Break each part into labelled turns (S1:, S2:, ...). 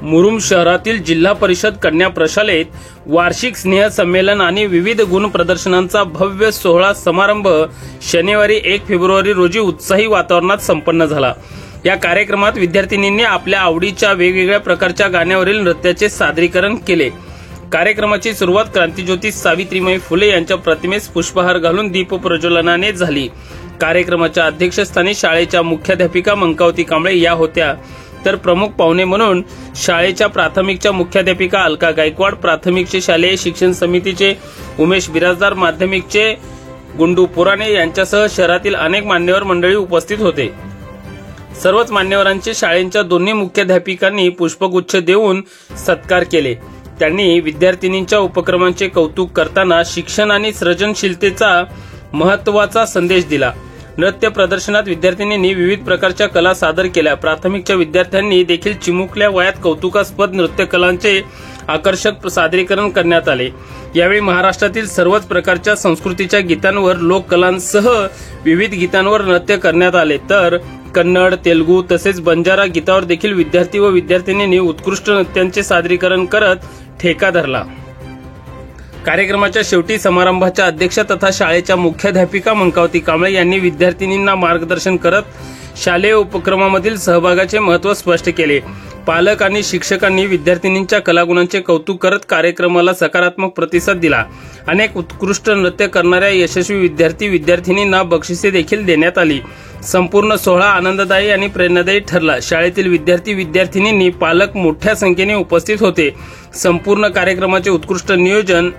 S1: मुरुम शहरातील जिल्हा परिषद कन्या प्रशालेत वार्षिक स्नेह संमेलन आणि विविध गुण प्रदर्शनांचा भव्य सोहळा समारंभ शनिवारी 1 फेब्रुवारी रोजी उत्साही वातावरणात संपन्न झाला। या कार्यक्रमात विद्यार्थिनींनी आपल्या आवडीच्या वेगवेगळ्या प्रकारच्या गाण्यावरील नृत्याचे सादरीकरण केले। कार्यक्रमाची सुरुवात क्रांतिज्योती सावित्रीबाई फुले यांच्या प्रतिमेस पुष्पहार घालून दीप प्रज्वलनाने झाली। कार्यक्रमाच्या अध्यक्षस्थानी शाळेच्या मुख्याध्यापिका मंकावती कांबळे या होत्या, तर प्रमुख पाहुणे म्हणून शाळेच्या प्राथमिकच्या मुख्याध्यापिका अलका गायकवाड, प्राथमिकचे शालेय शिक्षण समितीचे उमेश बिराजदार, माध्यमिकचे गुंडू पुराणे यांच्यासह शहरातील अनेक मान्यवर मंडळी उपस्थित होते। सर्वच मान्यवरांचे शाळेच्या दोन्ही मुख्याध्यापिकांनी पुष्पगुच्छ देऊन सत्कार केले। त्यांनी विद्यार्थिनींच्या उपक्रमांचे कौतुक करताना शिक्षण आणि सृजनशीलतेचा महत्त्वाचा संदेश दिला। नृत्य प्रदर्शनात विद्यार्थिनींनी विविध प्रकारच्या कला सादर केल्या। प्राथमिकच्या विद्यार्थ्यांनी देखील चिमुकल्या वयात कौतुकास्पद नृत्य कलांचे आकर्षक सादरीकरण करण्यात आले। यावेळी महाराष्ट्रातील सर्वच प्रकारच्या संस्कृतीच्या गीतांवर, लोककलांसह विविध गीतांवर नृत्य करण्यात आले, तर कन्नड, तेलुगू तसेच बंजारा गीतावर देखील विद्यार्थी व विद्यार्थिनींनी उत्कृष्ट नृत्यांचे सादरीकरण करत ठेका धरला। कार्यक्रमाच्या शेवटी समारंभाच्या अध्यक्षा तथा शाळेच्या मुख्याध्यापिका मंकावती कांबळे यांनी विद्यार्थिनींना मार्गदर्शन करत शालेय उपक्रमामधील सहभागाचे महत्त्व स्पष्ट केले। पालक आणि शिक्षकांनी विद्यार्थिनींच्या कलागुणांचे कौतुक करत कार्यक्रमाला सकारात्मक प्रतिसाद दिला। अनेक उत्कृष्ट नृत्य करणाऱ्या यशस्वी विद्यार्थी-विद्यार्थिनींना बक्षिसे देखील देण्यात आली। संपूर्ण सोहळा आनंददायी आणि प्रेरणादायी ठरला। शाळेतील विद्यार्थी-विद्यार्थिनींनी, पालक मोठ्या संख्येने उपस्थित होते। संपूर्ण कार्यक्रमाचे उत्कृष्ट नियोजन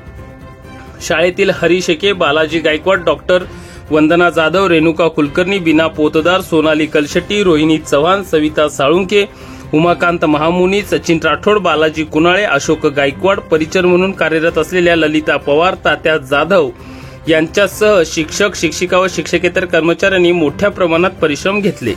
S1: शाळेतील हरी शेके, बालाजी गायकवाड, डॉक्टर वंदना जाधव, रेणुका कुलकर्णी, बीना पोतदार, सोनाली कलशेट्टी, रोहिणी चव्हाण, सविता साळुंके, उमाकांत महामुनी, सचिन राठोड, बालाजी कुनाळे, अशोक गायकवाड, परिचर म्हणून कार्यरत असलेल्या ललिता पवार, तात्या जाधव यांच्यासह शिक्षक, शिक्षिका व शिक्षकेतर कर्मचाऱ्यांनी मोठ्या प्रमाणात परिश्रम घेतले।